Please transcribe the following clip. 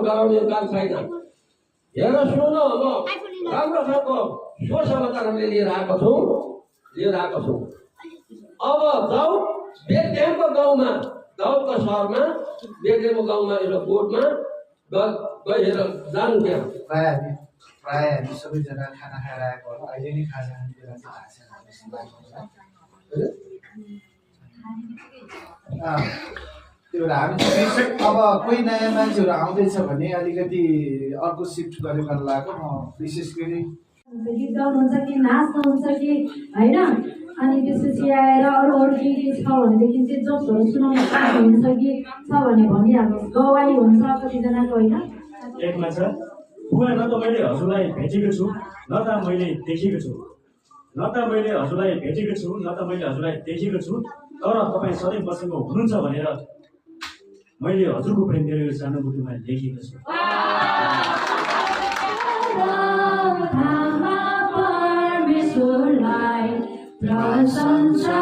डराउने काम छैन। हेर सुन म राम्रोसँग स्वर समाचार हामीले लिएर आएको छौँ। अब जाऊ बेग्देमको गाउँमा, गाउँको सहरमा बेग्देमको गाउँमा एउटा बोर्डमा गएर जानु त्यहाँ। प्राय हामी सबैजना खाना खाएर आएको अहिले नै खाजा खाने बेला चाहिँ त्यही भएर हामी अब कोही नयाँ मान्छेहरू आउँदैछ भने अलिकति अर्को सिफ्ट गरेर लाग्यो। म विशेष गरी गीत गाउनुहुन्छ कि नाच्नुहुन्छ कि होइन, अनि त्यसपछि आएर अरू के छ भनेदेखि चाहिँ जोक्सहरू सुनाउनु हुन्छ कि छ भने भनिहाल्नुहोस्। गवाली हुन्छ कतिजनाको होइन। एकमा छ बुवा, न त मैले हजुरलाई भेटेको छु न त मैले देखेको छु, न त मैले हजुरलाई भेटेको छु न त मैले हजुरलाई देखेको छु, तर तपाईँ सधैँ मसँग हुनुहुन्छ भनेर मैले हजुरको प्रेम मेरो यो सानो मुटुमा लेखेको छु। परमेश्वरलाई प्रशंसा